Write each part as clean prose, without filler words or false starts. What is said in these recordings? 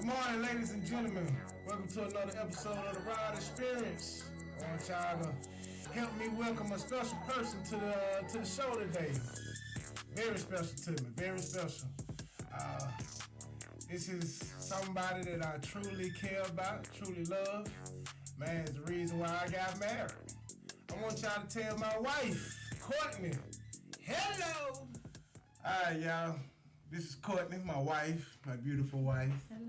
Good morning, ladies and gentlemen. Welcome to another episode of the Ride Experience. I want y'all to help me welcome a special person to the show today. Very special to me, very special. This is somebody that I truly care about, truly love. Man, it's the reason why I got married. I want y'all to tell my wife, Courtney, hello. Alright, y'all. This is Courtney, my wife, my beautiful wife. Hello.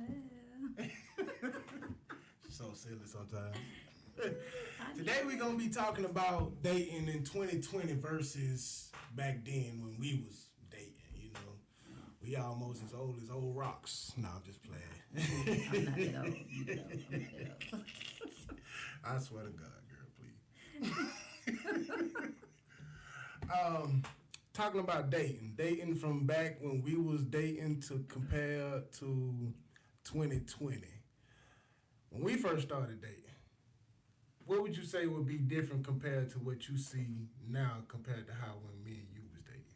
She's so silly sometimes. Today we're going to be talking about dating in 2020 versus back then when we was dating, you know. We almost as old as old rocks. No, I'm just playing. I'm not that old. You know, I'm not that old. I swear to God, girl, please. Talking about dating from back when we was dating to compare to 2020. When we first started dating, what would you say would be different compared to what you see now compared to how when me and you was dating?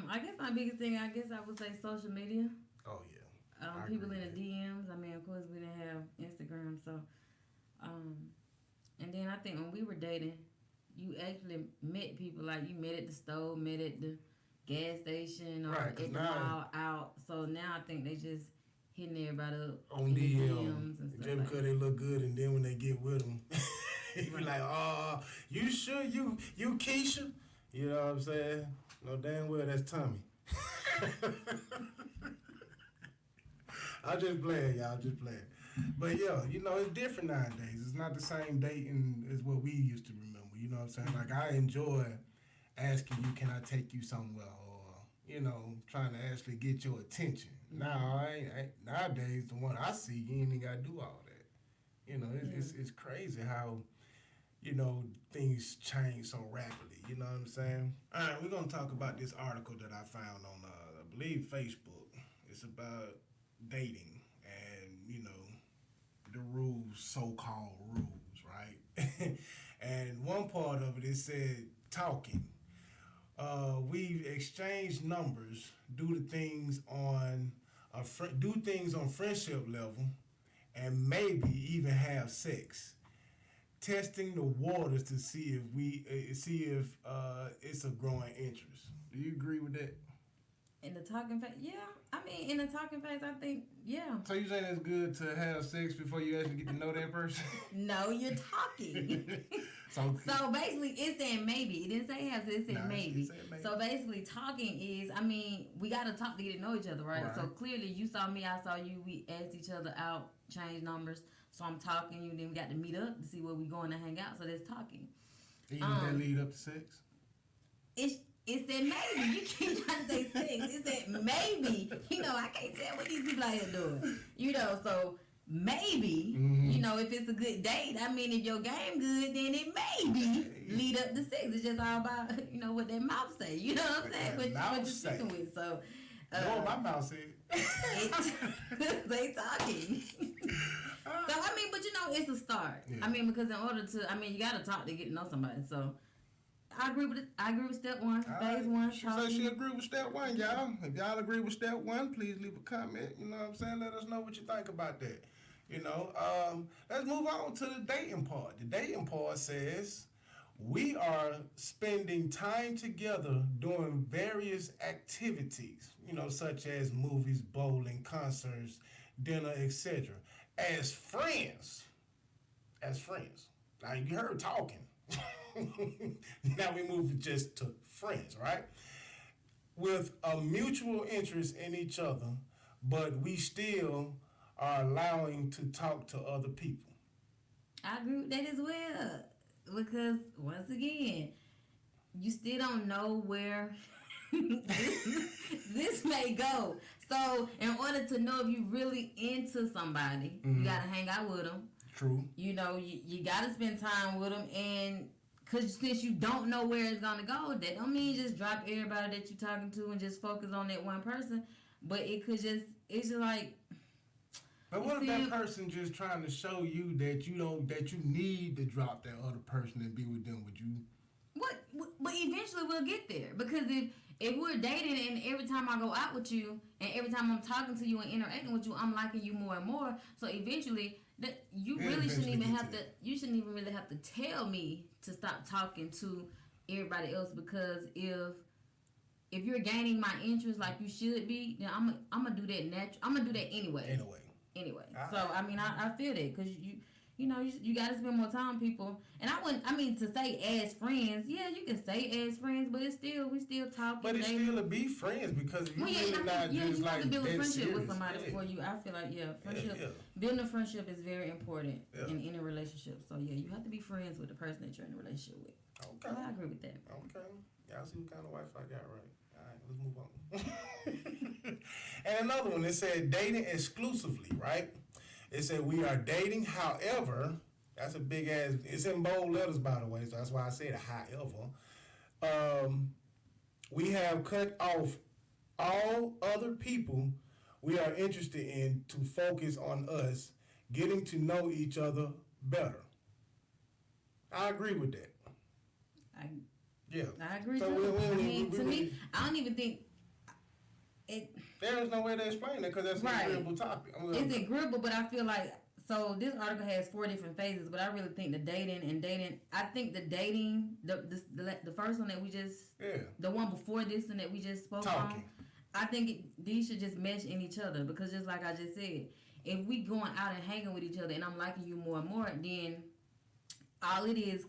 I guess my biggest thing, I would say social media. Oh yeah. People in the DMs. I mean, of course, we didn't have Instagram, so. And then I think when we were dating, you actually met people, like you met at the store, met at the gas station, or at the mall out. So now I think they just hitting everybody up on DMs and stuff. Just because they look good, and then when they get with them, you be like, "Oh, you sure you Keisha?" You know what I'm saying? No damn well that's Tommy. I'm just playing, y'all. Just playing. But yeah, you know, it's different nowadays. It's not the same dating as what we used to remember. You know what I'm saying? Like, I enjoy asking you, can I take you somewhere? Or, you know, trying to actually get your attention. Now, nowadays, the one I see, you ain't even got to do all that. You know, it's crazy how, you know, things change so rapidly. You know what I'm saying? All right, we're going to talk about this article that I found on, I believe, Facebook. It's about dating and, you know, the rules, so-called rules, right? And one part of it said talking. We've exchanged numbers, do things on friendship level, and maybe even have sex. Testing the waters to see if it's a growing interest. Do you agree with that? In the talking phase, yeah. I mean, in the talking phase, I think, yeah. So you saying it's good to have sex before you actually get to know that person? No, you're talking. So basically, it's saying maybe. It didn't say have sex, it said maybe. So basically, talking is, I mean, we got to talk to get to know each other, right? So clearly, you saw me, I saw you. We asked each other out, changed numbers. So I'm talking, you, then we got to meet up to see where we going to hang out. So that's talking. Even that lead up to sex? It said maybe. You keep trying to say sex. It said maybe. You know, I can't tell what these people out here doing. You know, so maybe, you know, if it's a good date, I mean, if your game good, then it maybe lead up to sex. It's just all about, you know, what that mouth say. You know what I'm saying? What you're sticking with. So, what my mouth said. They talking. So, I mean, but you know, it's a start. Yeah. I mean, because in order to, I mean, you got to talk to get to know somebody. So, I agree with it. I agree with step one. Phase one. She said she agree with step one, y'all. If y'all agree with step one, please leave a comment. You know what I'm saying? Let us know what you think about that. You know, let's move on to the dating part. The dating part says we are spending time together doing various activities, you know, such as movies, bowling, concerts, dinner, etc. As friends. Now, you heard talking. Now we move just to friends, right? With a mutual interest in each other, but we still are allowing to talk to other people. I agree with that as well. Because, once again, you still don't know where this may go. So, in order to know if you really into somebody, you got to hang out with them. True. You know, you got to spend time with them. And because since you don't know where it's going to go, that don't mean just drop everybody that you're talking to and just focus on that one person. But it could just, it's just like... But what if that person just trying to show you that you need to drop that other person and be with them? Would you? What? But eventually we'll get there, because if we're dating and every time I go out with you and every time I'm talking to you and interacting with you, I'm liking you more and more. So eventually, that you really shouldn't even have to. You shouldn't even really have to tell me to stop talking to everybody else, because if you're gaining my interest like you should be, then I'm gonna do that natural. I'm gonna do that anyway. Anyway. So I mean, I feel that, because you got to spend more time with people. And I mean, to say as friends, yeah, you can say as friends, but we still talking. But it's still to be friends, because you really not just you like have to build a friendship serious. with somebody before you. I feel like friendship, building a friendship is very important in any relationship. So yeah, you have to be friends with the person that you're in a relationship with. Okay, I agree with that. Okay, y'all see what kind of wife I got, right? All right, let's move on. And another one, it said dating exclusively, right? It said we are dating, however, that's a big ass, it's in bold letters, by the way, so that's why I said however. We have cut off all other people we are interested in to focus on us getting to know each other better. I agree with that. I agree so too. To me, I don't even think it. There is no way to explain it, because that's an agreeable topic. It's agreeable, but I feel like, so this article has 4 different phases, but I really think the dating, I think the dating, the first one that we just, the one before this one that we just spoke on, I think these should just mesh in each other, because just like I just said, if we going out and hanging with each other and I'm liking you more and more, then all it is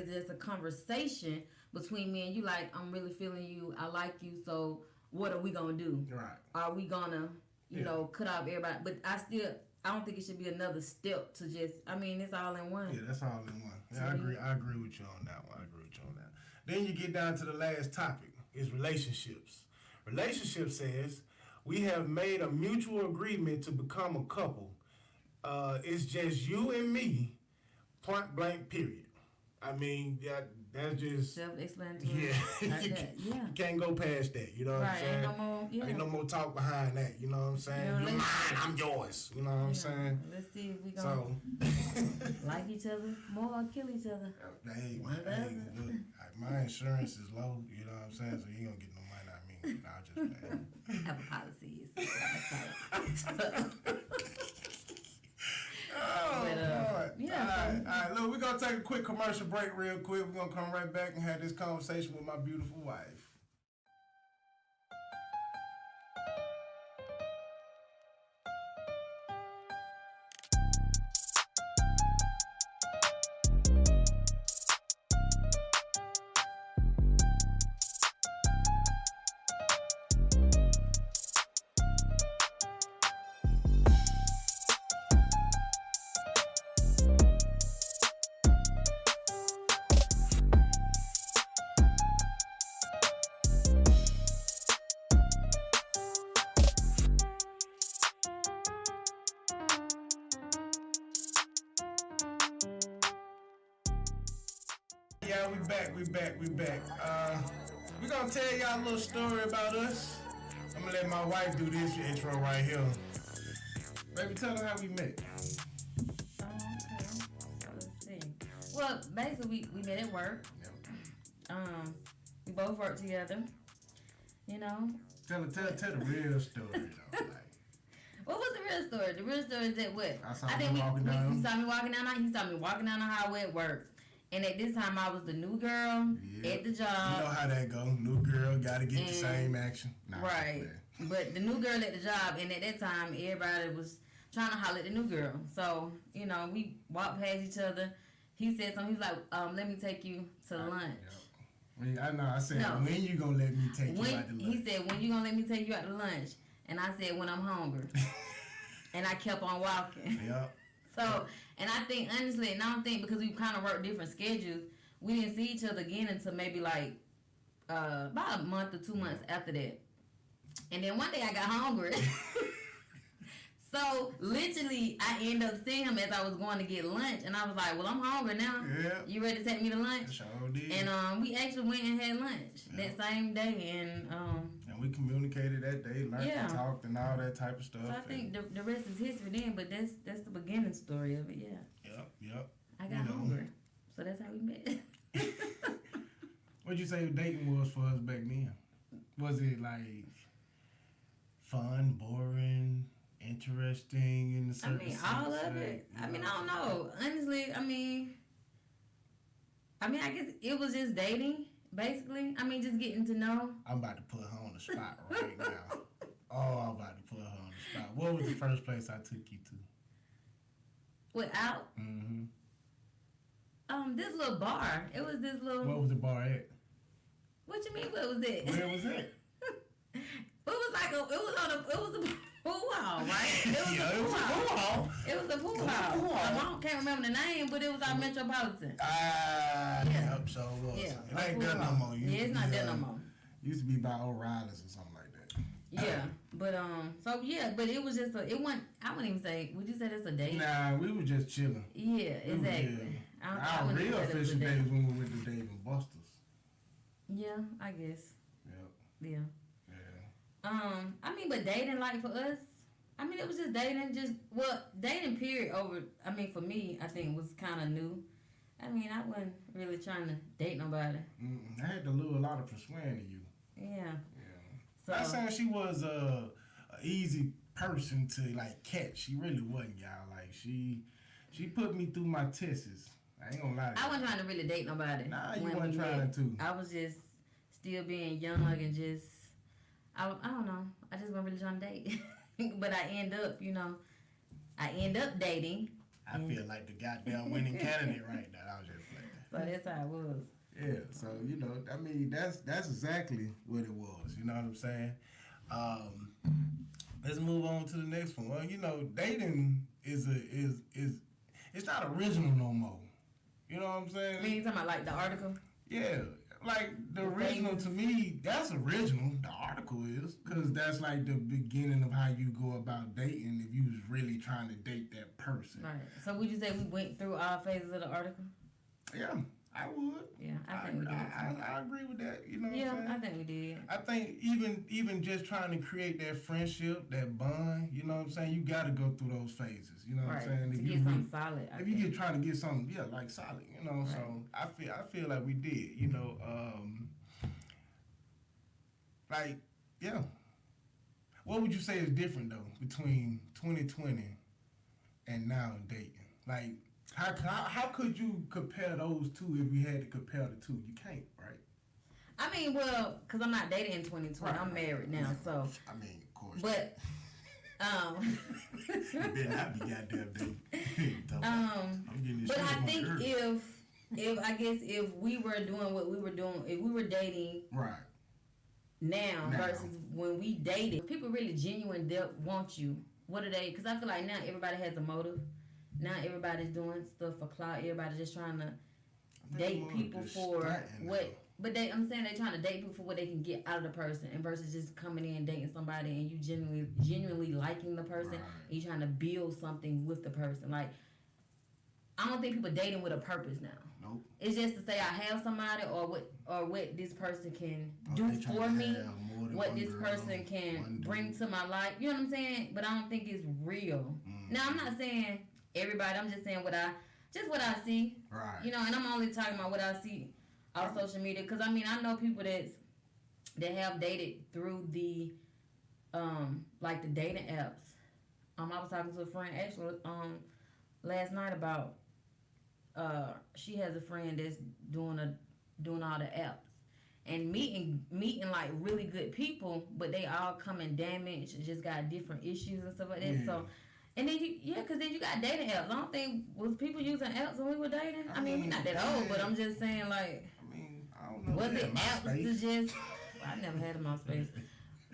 just a conversation between me and you, like, I'm really feeling you, I like you, so what are we gonna do? Right. Are we gonna, you know, cut off everybody? But I don't think it should be another step to just, I mean, it's all in one. Yeah, that's all in one. Yeah, I agree with you on that one. Then you get down to the last topic, is relationships. Relationship says, we have made a mutual agreement to become a couple. It's just you and me, point blank, period. I mean, that's just self-explanatory. Yeah, Like you can't go past that. You know what I'm saying? Ain't no more talk behind that. You know what I'm saying? You're mine, I'm yours. You know what I'm saying? Let's see if we gonna like each other more or kill each other. Hey, look, my insurance is low. You know what I'm saying? So you ain't gonna get no money out of me. I'll just pay. I have a policy. Oh, Lord. Yeah. All right. Look, we're going to take a quick commercial break real quick. We're going to come right back and have this conversation with my beautiful wife. Yeah, we back. We're gonna tell y'all a little story about us. I'm gonna let my wife do this intro right here. Baby, tell them how we met. Okay. So let's see. Well, basically we met at work. Yep. We both worked together. You know. Tell the real story though. Like, what was the real story? The real story is that what? I saw you walking down. You saw me walking down. He saw me walking down the highway at work. And at this time, I was the new girl at the job. You know how that go. New girl, gotta get the same action. Right. But the new girl at the job, and at that time, everybody was trying to holler at the new girl. So, you know, we walked past each other. He said something. He was like, let me take you to lunch. I know. I said, when you gonna let me take you out to lunch? He said, when you gonna let me take you out to lunch? And I said, when I'm hungry. And I kept on walking. Yep. So, and I think, honestly, and I don't think, because we kind of worked different schedules, we didn't see each other again until maybe like about a month or 2 months after that. And then one day I got hungry. So, literally, I ended up seeing him as I was going to get lunch. And I was like, well, I'm hungry now. Yeah. You ready to take me to lunch? Sure did. And we actually went and had lunch that same day. And we communicated that day, learned and talked and all that type of stuff. So I think the rest is history then, but that's the beginning story of it, Yep. I got hungry. So that's how we met. What'd you say dating was for us back then? Was it like fun, boring, interesting in the I certain mean, sense? all of Like, it. you I mean, know I don't what I'm know. Honestly, I guess it was just dating, basically. I mean, just getting to know. I'm about to put her on the spot right now. Oh, I'm about to put her on the spot. What was the first place I took you to? Without Mm-hmm. this little bar. It was this little. What was the bar at? What you mean? What was it? Where was it? It was like it was a pool hall, right? It was Yeah, a it was a pool hall. It was a pool It was a hall. pool hall. I can't remember the name, but it was our Metropolitan. Ah, Yeah. yep, so it was. Yeah, It ain't a pool there no hall. more. Yeah, it's not there no more. Used to be by O'Reilly's or something like that. Yeah, but so yeah, but it was just it wasn't. I wouldn't even say. Would you say that's a date? Nah, we were just chilling. Yeah, We was, exactly. I Our wouldn't real say that was a official date. days when we went to Dave and Buster's. Yeah, I guess. Yep. Yeah. Yeah. I mean, but dating, like for us, I mean, it was just dating, dating period over, I mean, for me, I think was kind of new. I mean, I wasn't really trying to date nobody. I had to lose a lot of persuading to you. Yeah. Yeah. So, Not saying she was a easy person to like catch. She really wasn't, y'all. Like she put me through my tests. I ain't gonna lie to you. I wasn't trying to really date nobody. Nah, you when wasn't we trying met. to. I was just still being young and just, I don't know. I just wasn't really trying to date. But I end up dating. I feel like the goddamn winning candidate right now. I was just playing. So that's how it was. Yeah, so I mean, that's exactly what it was. You know what I'm saying? Let's move on to the next one. Well, dating is it's not original no more. You know what I'm saying? I mean, you talking about like the article? Yeah, like the The original phases. to me, that's original. The article is because that's like the beginning of how you go about dating if you was really trying to date that person. Right. So would you say we went through all phases of the article? Yeah, I would. Yeah, I think we did. I agree with that. You know what Yeah, I'm saying? I think we did. I think even just trying to create that friendship, that bond, you know what I'm saying? You got to go through those phases. You know what Right. I'm saying? To If get you something solid. I if you think. get trying to get something, like solid, you know. Right. So I feel like we did, like yeah. What would you say is different though between 2020 and now dating? Like how could you compare those two if you had to compare the two? You can't, right? I mean, well, because I'm not dating in 2020. Right. I'm married now, so. I mean, of course. But, you better not be goddamn dating. I'm getting this but shit I up my think ear. if we were doing what we were doing, if we were dating Right. now Now. versus when we dated, people really genuine want you. What are they? Because I feel like now everybody has a motive. Now everybody's doing stuff for clout. Everybody's just trying to date people for what. But I'm saying they're trying to date people for what they can get out of the person, and versus just coming in and dating somebody and you genuinely liking the person, Right. and you trying to build something with the person. Like, I don't think people dating with a purpose now. Nope. It's just to say I have somebody or what this person can do They trying for to me, have more than what one this girl, person one can dude. bring to my life. You know what I'm saying? But I don't think it's real. Now I'm not saying everybody. I'm just saying what I see. Right. You know, and I'm only talking about what I see on social media, because I mean I know people that have dated through the like the dating apps. I was talking to a friend actually last night about she has a friend that's doing all the apps and meeting like really good people, but they all come in damaged and just got different issues and stuff like that. Yeah. So. And then because then you got dating apps. I don't think was people using apps when we were dating. I mean, we're not that old, but I'm just saying like. I mean, I don't know. Was it apps to MySpace? just? I never had a MySpace,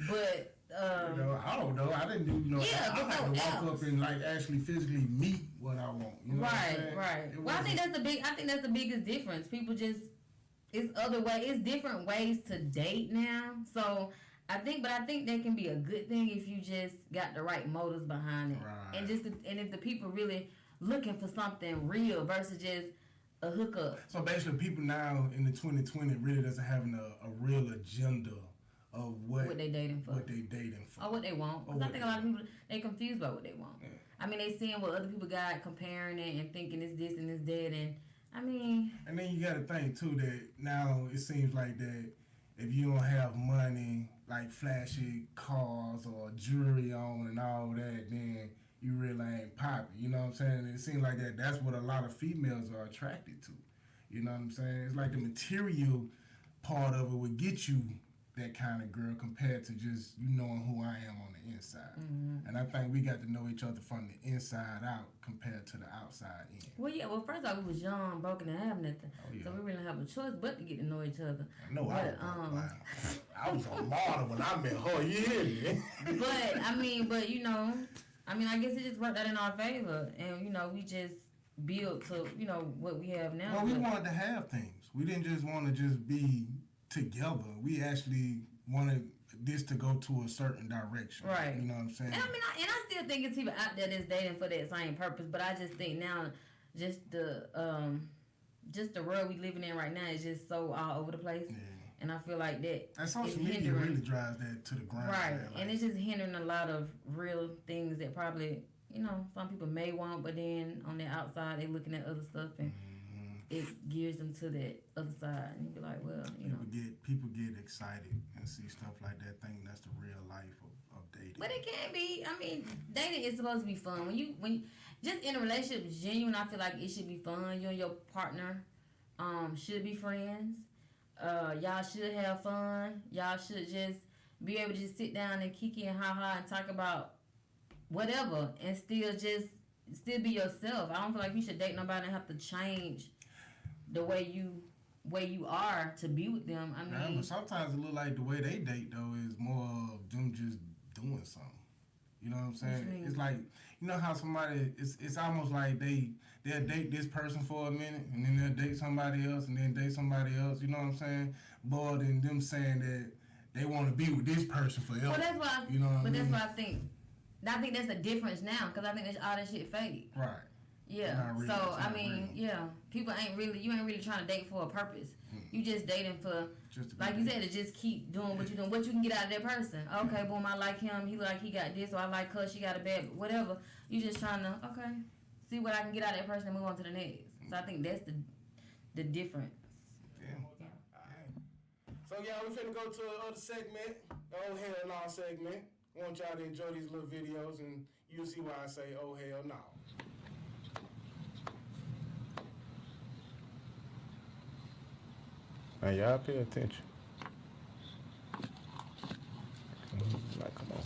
but I don't know. I didn't do. Yeah, I but like so to walk apps. up and like actually physically meet what I want. You know what I'm saying? right. It Well, I think wasn't- that's the biggest difference. People just it's different ways to date now. So I think that can be a good thing if you just got the right motives behind it, Right. and if the people really looking for something real versus just a hookup. So basically, people now in the 2020 really doesn't have a real agenda of What they dating for. what they dating for. Or what they want. Or Because I what think they a lot of people, they confused about what they want. Yeah. I mean, they seeing what other people got, comparing it and thinking it's this and it's that. And, I mean... And then you got to think, too, that now it seems like that if you don't have money, like flashy cars or jewelry on and all that, then you really ain't popping. You know what I'm saying? It seems like that's what a lot of females are attracted to. You know what I'm saying? It's like the material part of it would get you that kind of girl compared to just you knowing who I am on the inside. Mm-hmm. And I think we got to know each other from the inside out compared to the outside in. Well, yeah. Well, first off, we was young, broken, and have nothing, Oh, yeah. so we really have a choice but to get to know each other. No, But, I was a model when I met her. You hear me? But I guess it just worked out in our favor, and we just built to what we have now. Well, we wanted to have things. We didn't just want to just be together. We actually wanted this to go to a certain direction. Right. You know what I'm saying? And I still think it's people out there that's dating for that same purpose. But I just think now, just the world we living in right now is just so all over the place. Yeah. And I feel like that. And social media really drives that to the ground. Right. Man. And it's just hindering a lot of real things that probably, some people may want, but then on the outside, they looking at other stuff and it gears them to that other side. And you be like, well, People get excited and see stuff like that, thinking that's the real life of dating. But it can't be. I mean, dating is supposed to be fun. When you just in a relationship is genuine, I feel like it should be fun. You and your partner should be friends. Y'all should have fun. Y'all should just be able to just sit down and kiki and ha and talk about whatever and still be yourself. I don't feel like you should date nobody and have to change the way you are to be with them. I mean, but sometimes it look like the way they date though is more of them just doing something. You know what I'm saying? It's like how somebody it's almost like they'll date this person for a minute and then they'll date somebody else and then date somebody else. You know what I'm saying? More than them saying that they want to be with this person forever. Well, that's why. That's why I think that's the difference now because I think all that shit fake. Right. Yeah. Really, so I mean, people you ain't really trying to date for a purpose. You just dating for, like you said, to just keep doing what you're doing. What you can get out of that person. Okay, boom, I like him. He got this, or I like her. She got a bad, whatever. You just trying to see what I can get out of that person and move on to the next. So I think that's the difference. Yeah. All right. So y'all, we finna go to the other segment, the oh hell no segment. I want y'all to enjoy these little videos, and you'll see why I say oh hell no. Now y'all pay attention. Like, come on.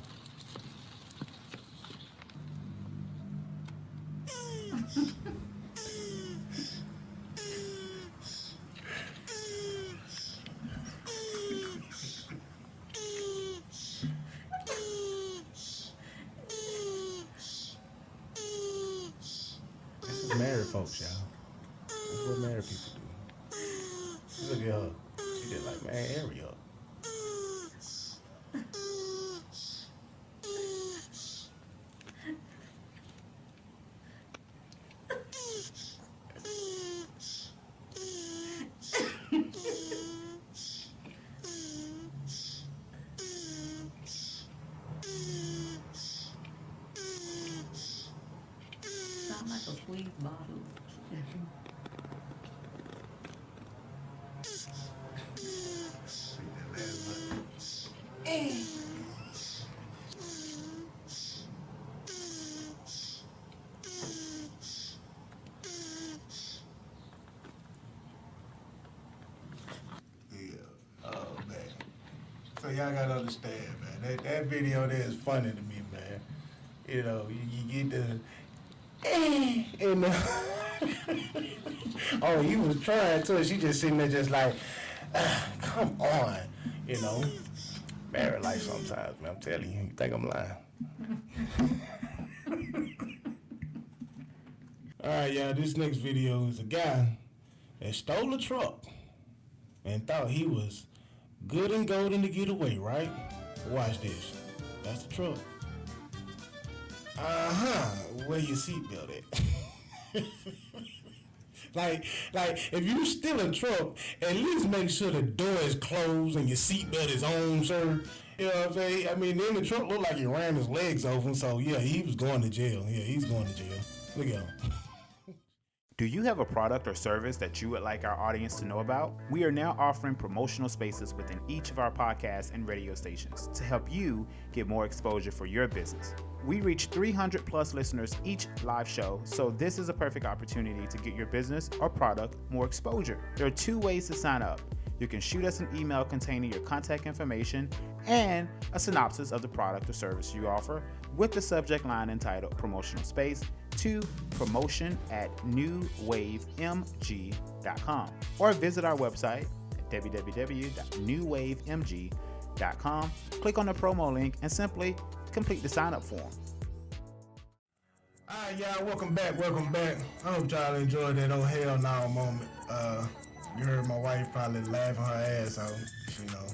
This is married folks, y'all. This is what married people do. Look at her. She did like, man, hurry up. Sound like a squeeze bottle. So y'all gotta understand, man. That video there is funny to me, man. You know, you get the and oh, he was trying to. She just sitting there, just like, come on, you know. Married life sometimes, man. I'm telling you, you think I'm lying. All right, y'all. This next video is a guy that stole a truck and thought he was good and golden to get away, right? Watch this. That's the truck. Where your seatbelt at? like, if you steal a truck, at least make sure the door is closed and your seatbelt is on, sir. You know what I'm saying? I mean, then the truck looked like he ran his legs open, so yeah, he was going to jail. Yeah, he's going to jail. Look at him. Do you have a product or service that you would like our audience to know about? We are now offering promotional spaces within each of our podcasts and radio stations to help you get more exposure for your business. We reach 300 plus listeners each live show, so this is a perfect opportunity to get your business or product more exposure. There are 2 ways to sign up. You can shoot us an email containing your contact information and a synopsis of the product or service you offer with the subject line entitled Promotional Space to promotion@newwavemg.com, or visit our website at www.newwavemg.com. Click on the promo link and simply complete the sign-up form. All right, y'all, welcome back. I hope y'all enjoyed that oh hell no moment. You heard my wife probably laughing her ass off. You know,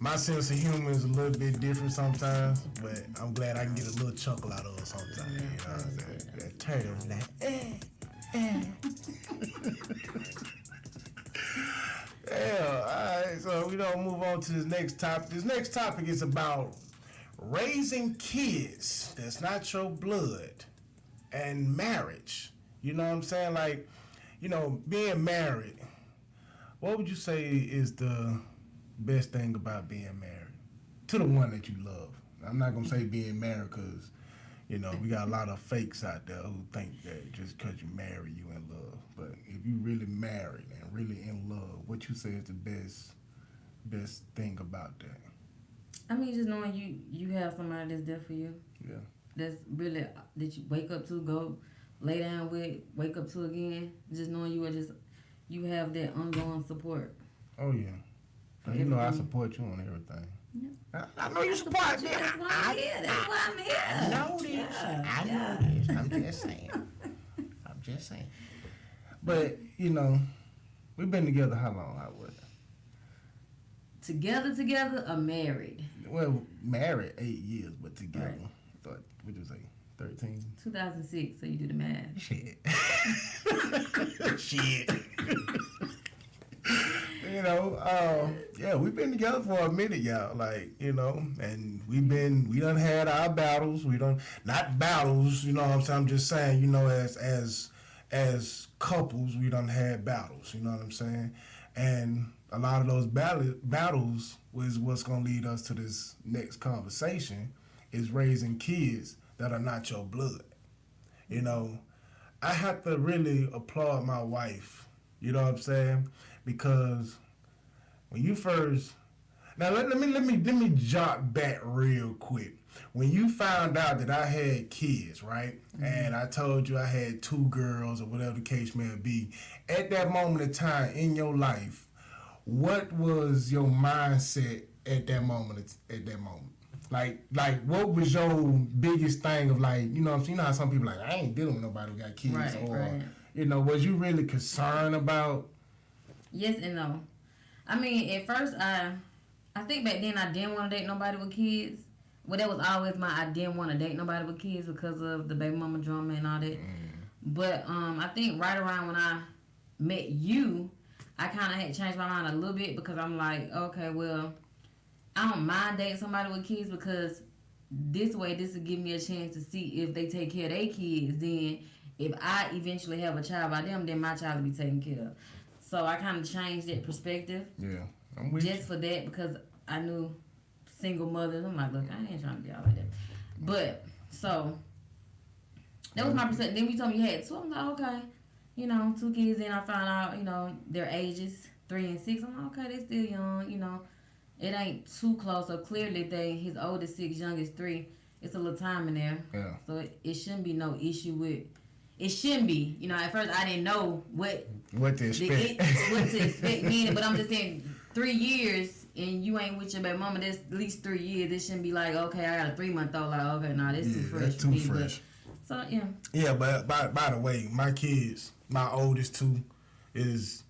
my sense of humor is a little bit different sometimes, but I'm glad I can get a little chuckle out of it sometimes. You know what I'm saying? That turtle laugh. Yeah, all right, so we don't move on to this next topic. This next topic is about raising kids that's not your blood and marriage. You know what I'm saying? Like, you know, being married, what would you say is the best thing about being married to the one that you love? I'm not gonna say being married because, you know, we got a lot of fakes out there who think that just because you marry, you in love. But if you really married and really in love, what you say is the best thing about that? I mean, just knowing you have somebody that's there for you. Yeah. That's really, that you wake up to, go lay down with, wake up to again. Just knowing you have that ongoing support. Oh, yeah. You know I support you on everything. Yeah. I know you support me. That's why I'm here. That's why I'm here. I know this. Yeah. I know this. I'm just saying. But, you know, we've been together how long? I would. Together, or married? Well, married 8 years, but together. Right. Thought, what you say, 13? 2006, so you do the math. Shit. Shit. You know, yeah, we've been together for a minute, y'all. Like, you know, and we done had our battles. Not battles, you know what I'm saying? I'm just saying, you know, as couples, we done had battles, you know what I'm saying? And a lot of those battles was what's going to lead us to this next conversation, is raising kids that are not your blood. You know, I have to really applaud my wife, you know what I'm saying? Because when you first, now let me jot back real quick. When you found out that I had kids, right, and I told you I had 2 girls or whatever the case may be, at that moment in time in your life, what was your mindset at that moment? Like, what was your biggest thing of, like, you know what I'm saying? You know how some people like, I ain't dealing with nobody who got kids, Right. You know, was you really concerned about? Yes and no. I mean, at first, I think back then I didn't want to date nobody with kids. Well, that was always I didn't want to date nobody with kids because of the baby mama drama and all that. But I think right around when I met you, I kind of had changed my mind a little bit, because I'm like, okay, well, I don't mind dating somebody with kids, because this will give me a chance to see if they take care of their kids. Then if I eventually have a child by them, then my child will be taken care of. So I kind of changed that perspective. Yeah, I'm with just for that, because I knew single mothers. I'm like, look, I ain't trying to be all like that. But, so, that was my perspective. Then you told me you had 2. I'm like, okay. You know, 2 kids. Then I found out, you know, their ages, 3 and 6. I'm like, okay, they still young, you know. It ain't too close. So clearly, his oldest 6, youngest 3. It's a little time in there. Yeah. So it shouldn't be no issue with. It shouldn't be. You know, at first I didn't know what to expect. What to expect meaning, but I'm just saying 3 years and you ain't with your baby mama. That's at least 3 years. It shouldn't be like, okay, I got a 3-month-old. Like, okay, nah, this is fresh. That's too fresh. But, so yeah. Yeah, but by the way, my kids, my oldest 2, this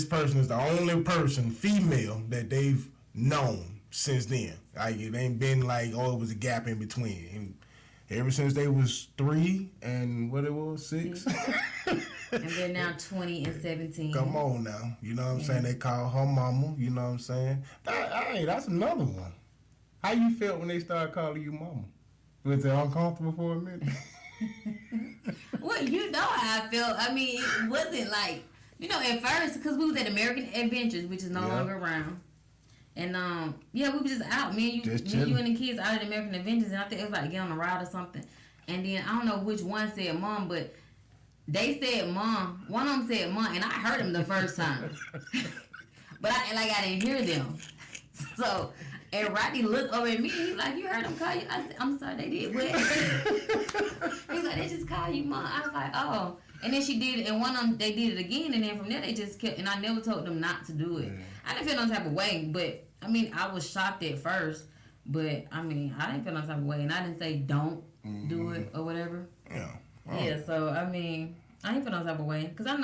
person is the only person, female, that they've known since then. Like, it ain't been like, oh, it was a gap in between. And ever since they was 3 and what it was, 6. And they're now 20 and 17. Come on now. You know what I'm saying? They call her mama. You know what I'm saying? That's another one. How you felt when they started calling you mama? Was it uncomfortable for a minute? Well, you know how I felt. I mean, it wasn't like, at first, because we was at American Adventures, which is no longer around. And, we were just out. Me and you and the kids out at American Adventures, and I think it was like get on a ride or something. And then, I don't know which one said mom, but they said mom. One of them said mom, and I heard them the first time. But I didn't hear them. So, and Rodney looked over at me, and he's like, you heard them call you? I said, I'm sorry, they did what? He's like, they just call you mom. I was like, oh. And then she did it, and one of them, they did it again, and then from there, they just kept, and I never told them not to do it. Yeah. I didn't feel no type of way, but, I mean, I was shocked at first, but, I mean, I didn't feel no type of way, and I didn't say don't do it or whatever. Yeah. Oh. Yeah, so, I mean, I didn't feel no type of way, because I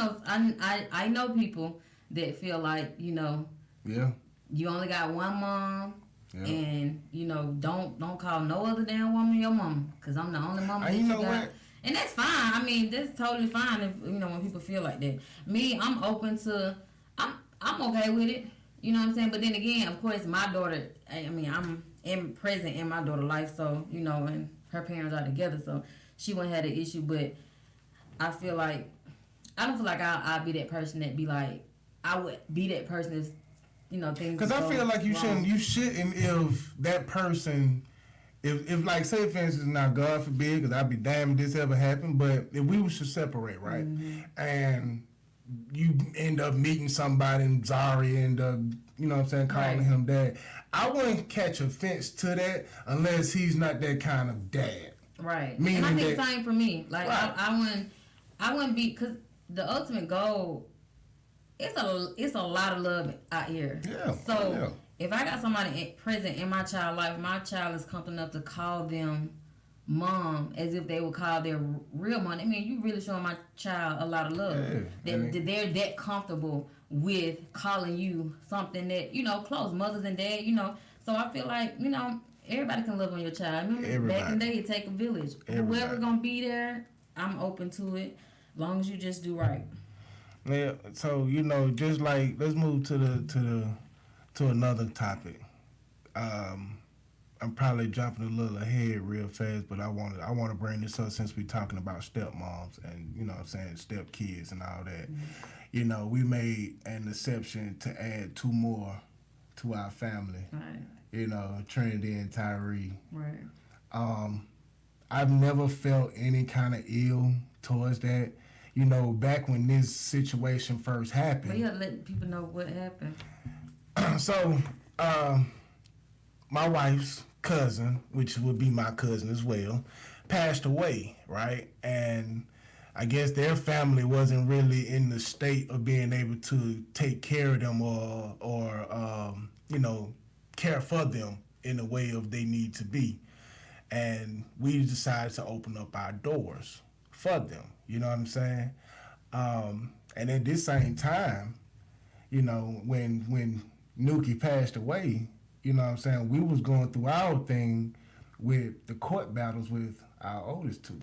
know people that feel like, yeah, you only got one mom. Yeah. And don't call no other damn woman your mama, because I'm the only mama that you got. What? And that's fine. I mean, that's totally fine if when people feel like that. Me, I'm open to. I'm okay with it. You know what I'm saying? But then again, of course, my daughter. I mean, I'm present in my daughter's life, so and her parents are together, so she wouldn't have the issue. But I feel like I don't feel like I'll be that person that be like I would be that person if. Things. Because I feel like you shouldn't if that person, if like say for instance, now God forbid, because I'd be damned if this ever happened, but if we was to separate, right, and you end up meeting somebody and Zari end up, calling him dad, I wouldn't catch offense to that unless he's not that kind of dad. Right. Meaning and I think the same for me. Like right. I wouldn't be, because the ultimate goal. It's a lot of love out here. Yeah. So if I got somebody present in my child's life, my child is comfortable enough to call them mom as if they would call their real mom. I mean, you really showing my child a lot of love. Yeah. They're that comfortable with calling you something that close mothers and dad. So I feel like everybody can love on your child. Remember back in the day, it take a village. Whoever gonna be there, I'm open to it, as long as you just do right. Yeah, so just like let's move to another topic. I'm probably jumping a little ahead real fast, but I want to bring this up since we're talking about stepmoms and step kids and all that. Mm-hmm. We made an exception to add 2 more to our family. Right. Trinity and Tyree. Right. I've never felt any kind of ill towards that. Back when this situation first happened. Well, you gotta let people know what happened. So, my wife's cousin, which would be my cousin as well, passed away, right? And I guess their family wasn't really in the state of being able to take care of them or care for them in the way of they need to be. And we decided to open up our doors for them. You know what I'm saying? And at this same time, when Nuki passed away, we was going through our thing with the court battles with our oldest 2.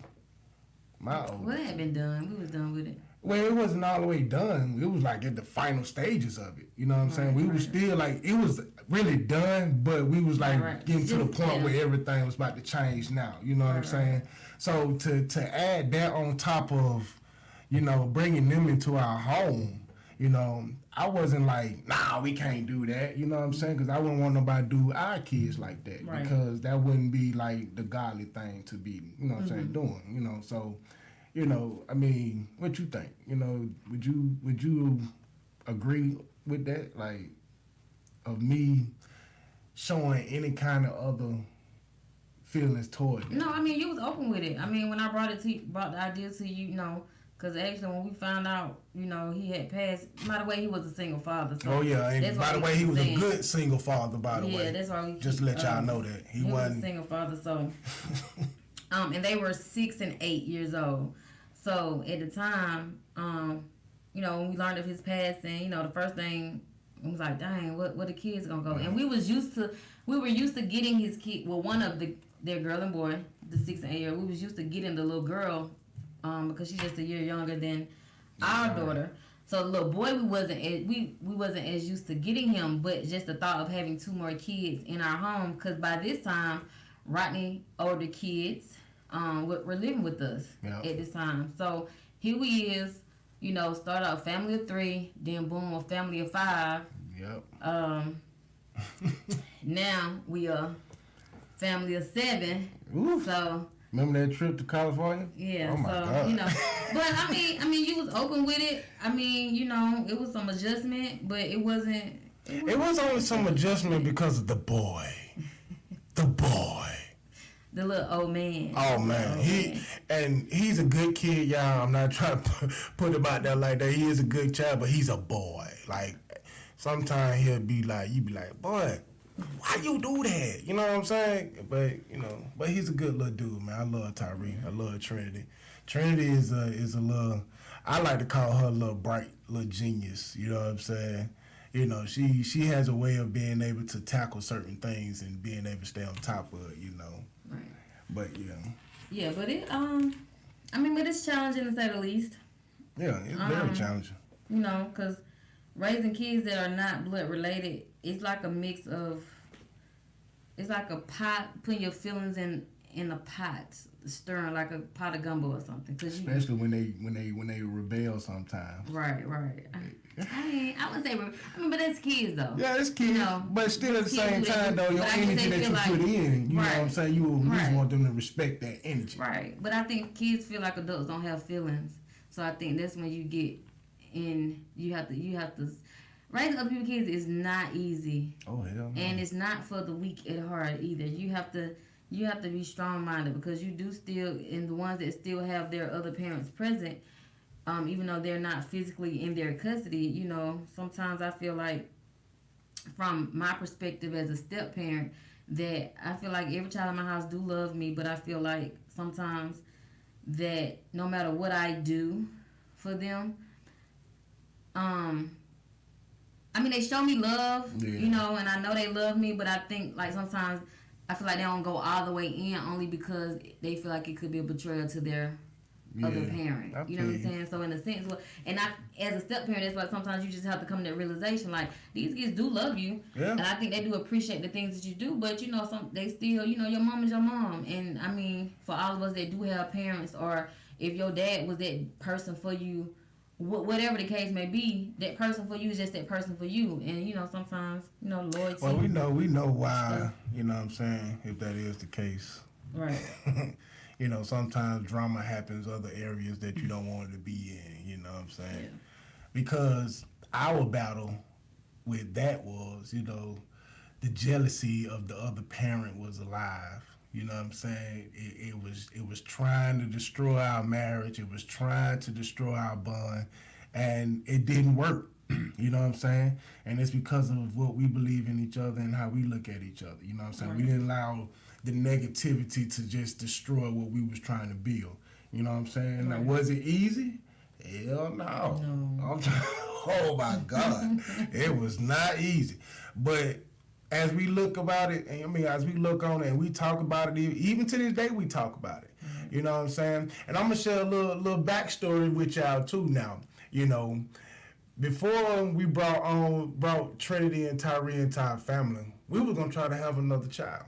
My oldest. Well, it had been done. We was done with it. Well, it wasn't all the way done. It was like at the final stages of it. You know what I'm saying? We were still like, it was really done, but we was like getting to the point where everything was about to change now. You know what I'm saying? So to add that on top of, bringing them into our home, I wasn't like, nah, we can't do that. You know what I'm saying? Because I wouldn't want nobody to do our kids like that. Right. Because that wouldn't be like the godly thing to be, what I'm saying, doing. So, I mean, what you think? Would you agree with that? Like, of me showing any kind of other feelings toward it? No, I mean, you was open with it. I mean, when I brought the idea to you, because actually when we found out, he had passed, by the way, he was a single father. So oh, yeah, and by the way, he was a good single father, by the way. Yeah, that's why we just let y'all know that. He wasn't a single father, so. And they were 6 and 8 years old. So at the time, when we learned of his passing, the first thing, it was like, dang, where the kids gonna go? And we were used to getting his kid, well, one of their girl and boy, the 6 and 8 year old, we was used to getting the little girl, because she's just a year younger than our daughter. So the little boy, we wasn't as used to getting him, but just the thought of having 2 more kids in our home, because by this time, Rodney older kids, were living with us Yep. at this time. So here we is, you know, start out family of 3, then boom, a family of 5. Yep. Now we are family of 7. Ooh. So Remember that trip to California? yeah, Oh my so God. you know, but I mean, you was open with it. I mean, you know, it was some adjustment, but it wasn't. It was only some adjustment because of the boy. The boy. The little old man. Oh man, he's a good kid, y'all. I'm not trying to put him out there like that. He is a good child, but he's a boy. Like sometimes he'll be like, you be like, boy, why you do that? You know what I'm saying? But you know, but he's a good little dude, man. I love Tyree. I love Trinity. Trinity is a little. I like to call her a little bright, little genius. You know what I'm saying? You know, she has a way of being able to tackle certain things and being able to stay on top of it. You know. Right. But yeah. Yeah, but it I mean, but it's challenging to say the least. Yeah, it's very challenging. You know, because raising kids that are not blood related, it's like a mix of. It's like a pot, putting your feelings in a pot, stirring like a pot of gumbo or something. Especially when they rebel sometimes. Right. I mean, I wouldn't say, but that's kids though. Yeah, it's kids, You know, but still at the same kids time though, your but I guess energy they that you feel put like- in, you know what I'm Right. saying, you at least Right. want them to respect that energy. Right, but I think kids feel like adults don't have feelings, so I think that's when you get in. You have to raising other people's kids is not easy, Oh hell no. and it's not for the weak at heart either. You have to be strong minded because you do still, and the ones that still have their other parents present, even though they're not physically in their custody. You know, sometimes I feel like, from my perspective as a step parent, that I feel like every child in my house do love me, but I feel like sometimes that no matter what I do for them, I mean, they show me love, Yeah. you know, and I know they love me, but I think like sometimes I feel like they don't go all the way in only because they feel like it could be a betrayal to their other Yeah, parent. I You know what I'm feel you. saying? So in a sense, and I, as a step parent, that's why sometimes you just have to come to that realization, like, these kids do love you, Yeah. and I think they do appreciate the things that you do, but you know, they still, you know, your mom is your mom, and I mean, for all of us that do have parents, or if your dad was that person for you, whatever the case may be, that person for you is just that person for you, and you know, sometimes, you know, loyalty. Well, we know why, you know what I'm saying, if that is the case. Right. You know, sometimes drama happens other areas that you don't want it to be in, you know what I'm saying? Yeah. Because our battle with that was, you know, the jealousy of the other parent was alive. You know what I'm saying? It was trying to destroy our marriage. It was trying to destroy our bond, and it didn't work. You know what I'm saying? And it's because of what we believe in each other and how we look at each other. You know what I'm saying? Right. We didn't allow the negativity to just destroy what we was trying to build. You know what I'm saying? Now, Right. was it easy? Hell no. I'm oh my God. It was not easy. But as we look about it, and I mean, as we look on it and we talk about it, even to this day, we talk about it. You know what I'm saying? And I'm gonna share a little backstory with y'all too now. You know, before we brought Trinity and Tyree into our family, we were gonna try to have another child.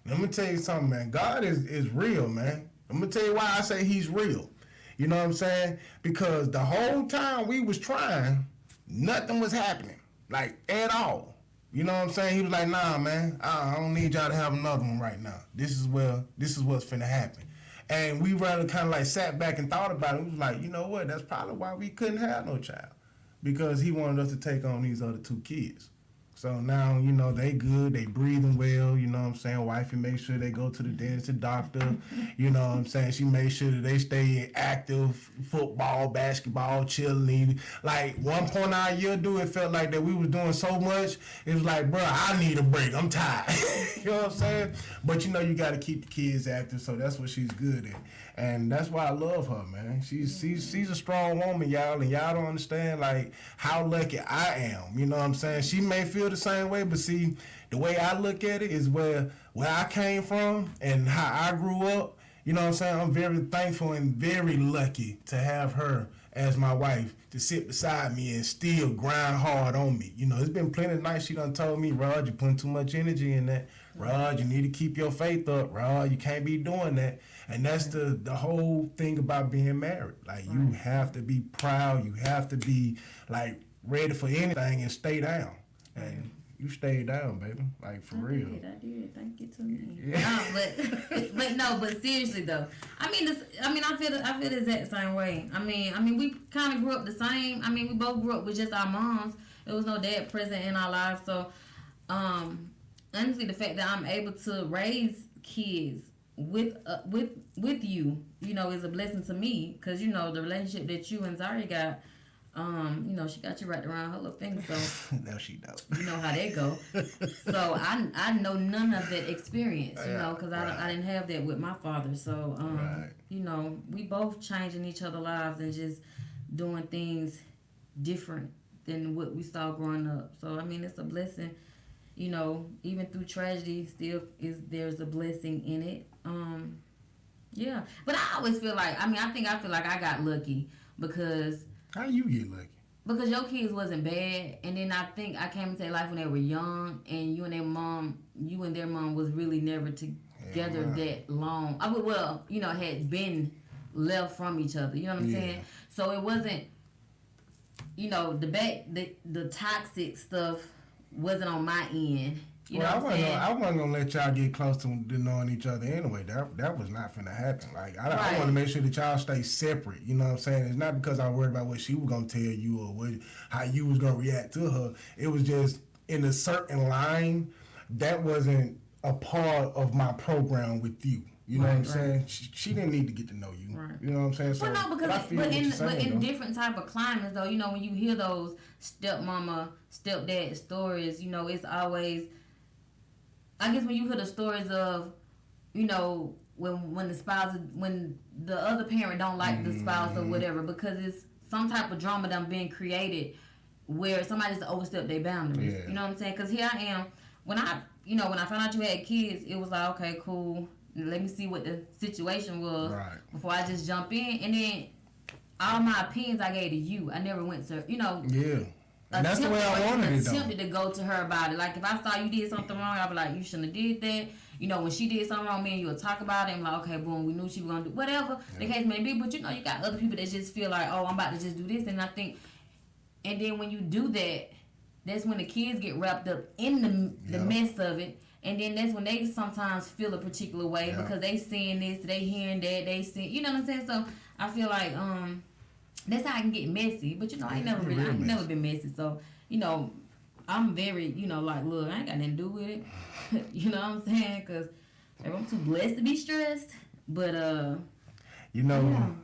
Let me tell you something, man. God is real, man. I'm gonna tell you why I say he's real. You know what I'm saying? Because the whole time we was trying, nothing was happening, like at all. You know what I'm saying? He was like, nah, man, I don't need y'all to have another one right now. This is what's finna happen. And we rather kind of like sat back and thought about it. We was like, you know what? That's probably why we couldn't have no child. Because he wanted us to take on these other 2 kids. So now, you know, they good, they breathing well, you know what I'm saying? Wifey make sure they go to the dentist, doctor, you know what I'm saying? She made sure that they stay active, football, basketball, cheerleading. Like, one point our year, dude, it felt like that we was doing so much, it was like, bro, I need a break, I'm tired. You know what I'm saying? But, you know, you got to keep the kids active, so that's what she's good at. And that's why I love her, man. She's a strong woman, y'all, and y'all don't understand, like, how lucky I am. You know what I'm saying? She may feel the same way, but see, the way I look at it is where I came from and how I grew up. You know what I'm saying? I'm very thankful and very lucky to have her as my wife to sit beside me and still grind hard on me. You know, it's been plenty of nights she done told me, Rod, you're putting too much energy in that. Rod, you need to keep your faith up. Rod, you can't be doing that. And that's the whole thing about being married. Like, you have to be proud. You have to be, like, ready for anything and stay down. And you stayed down, baby. Like, for real. I did. Thank you to me. Yeah. But seriously though, I feel the exact same way. I mean, we kind of grew up the same. I mean, we both grew up with just our moms. There was no dad present in our lives. So, honestly, the fact that I'm able to raise kids with you, you know, is a blessing to me. Cause you know the relationship that you and Zaria got. You know, she got you wrapped around her little finger, so No, she don't. you know how that go. So I know none of that experience, you know, because I didn't have that with my father. So you know, we both changing each other's lives and just doing things different than what we saw growing up. So I mean, it's a blessing, you know, even through tragedy, there's a blessing in it. Yeah, but I always feel like I feel like I got lucky because. How you get lucky? Because your kids wasn't bad, and then I think I came into their life when they were young, and you and their mom was really never together that long. You know, had been left from each other. You know what I'm saying? So it wasn't, you know, the toxic stuff wasn't on my end. You know what I'm saying? I wasn't gonna let y'all get close to knowing each other anyway. That was not finna happen. Like I want to make sure that y'all stay separate. You know what I'm saying? It's not because I worried about what she was gonna tell you or how you was gonna react to her. It was just in a certain line that wasn't a part of my program with you. You know what I'm saying? She didn't need to get to know you. Right. You know what I'm saying? So, well, no, because but in different type of climates though, you know, when you hear those stepmama, stepdad stories, you know, it's always. I guess when you hear the stories of, you know, when the other parent don't like the spouse or whatever, because it's some type of drama that being created where somebody's overstepped their boundaries. Yeah. You know what I'm saying? Because here I am. When I found out you had kids, it was like, okay, cool. Let me see what the situation was before I just jump in. And then all my opinions I gave to you. I never went to, you know. Yeah. And that's the way I wanted it, though. Attempted to go to her about it. Like, if I saw you did something wrong, I'd be like, you shouldn't have did that. You know, when she did something wrong, me and you would talk about it. And like, okay, boom, we knew she was going to do whatever the case may be. But, you know, you got other people that just feel like, oh, I'm about to just do this. And I think, and then when you do that, that's when the kids get wrapped up in the mess of it. And then that's when they sometimes feel a particular way because they seeing this, they hearing that, they see, you know what I'm saying? So I feel like, that's how I can get messy. But, you know, I ain't never been messy. So, you know, I'm very, you know, like, look, I ain't got nothing to do with it. You know what I'm saying? Because I'm too blessed to be stressed. But, you know,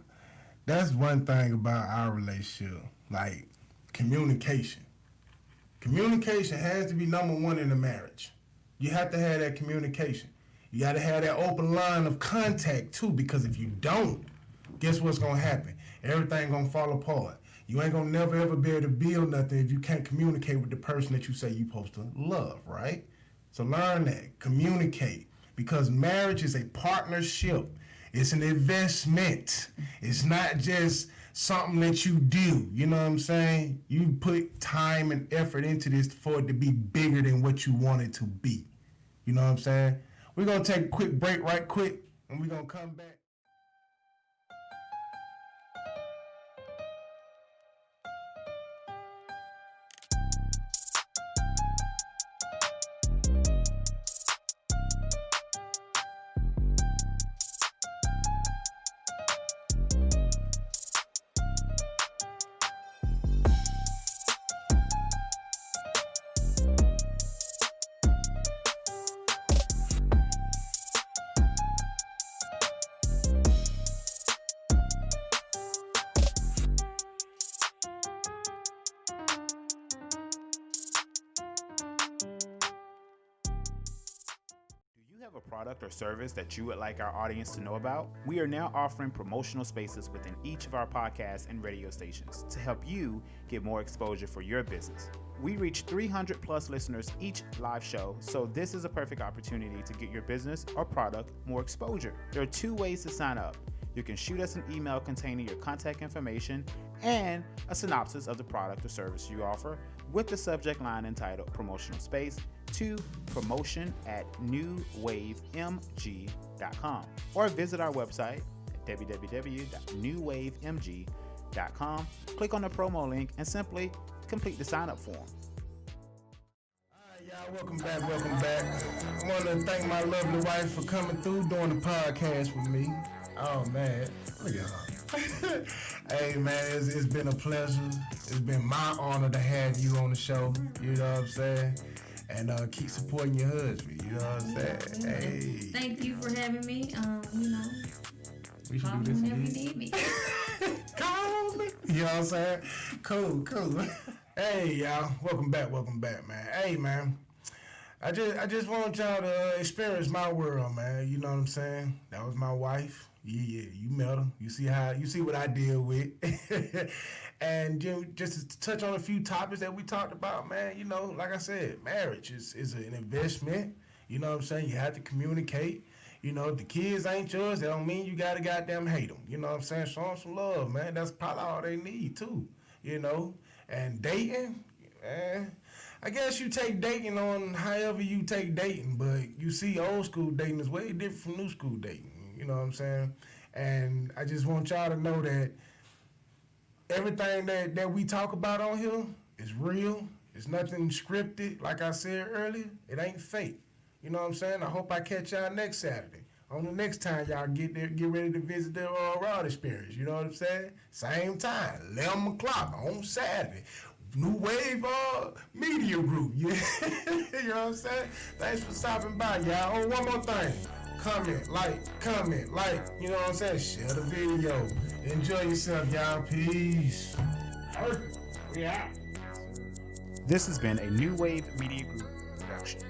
that's one thing about our relationship. Like, communication. Communication has to be number one in a marriage. You have to have that communication. You got to have that open line of contact, too, because if you don't, guess what's going to happen? Everything going to fall apart. You ain't going to never, ever be able to build nothing if you can't communicate with the person that you say you're supposed to love, right? So learn that. Communicate. Because marriage is a partnership. It's an investment. It's not just something that you do. You know what I'm saying? You put time and effort into this for it to be bigger than what you want it to be. You know what I'm saying? We're going to take a quick break right quick, and we're going to come back. Have a product or service that you would like our audience to know about? We are now offering promotional spaces within each of our podcasts and radio stations to help you get more exposure for your business. We reach 300 plus listeners each live show, so this is a perfect opportunity to get your business or product more exposure. There are 2 ways to sign up. You can shoot us an email containing your contact information and a synopsis of the product or service you offer with the subject line entitled Promotional Space. to promotion@newwavemg.com or visit our website at www.newwavemg.com. Click on the promo link and simply complete the sign up form. Y'all, welcome back. I want to thank my lovely wife for coming through doing the podcast with me. Oh man, look at her. Hey man, it's been a pleasure. It's been my honor to have you on the show. You know what I'm saying? And keep supporting your husband. You know what I'm saying? Hey. Thank you for having me. We should Call do me this whenever you again. need me. Call me. You know what I'm saying? Cool. Hey y'all, welcome back, man. Hey man, I just want y'all to experience my world, man. You know what I'm saying? That was my wife. Yeah, you met her. You see what I deal with. And just to touch on a few topics that we talked about, man. You know, like I said, marriage is an investment. You know what I'm saying? You have to communicate. You know, if the kids ain't yours, that don't mean you gotta goddamn hate them. You know what I'm saying? Show them some love, man. That's probably all they need too. You know. And dating, I guess you take dating on however you take dating, but you see old school dating is way different from new school dating. You know what I'm saying? And I just want y'all to know that everything that we talk about on here is real. It's nothing scripted. Like I said earlier, it ain't fake. You know what I'm saying? I hope I catch y'all next Saturday. On the next time y'all get ready to visit the Raw Experience. You know what I'm saying? Same time, 11 o'clock on Saturday. New Wave Media Group. Yeah. You know what I'm saying? Thanks for stopping by, y'all. Oh, one more thing. Comment, like. You know what I'm saying? Share the video. Enjoy yourself, y'all. Peace. Perfect. We out. This has been a New Wave Media Group production.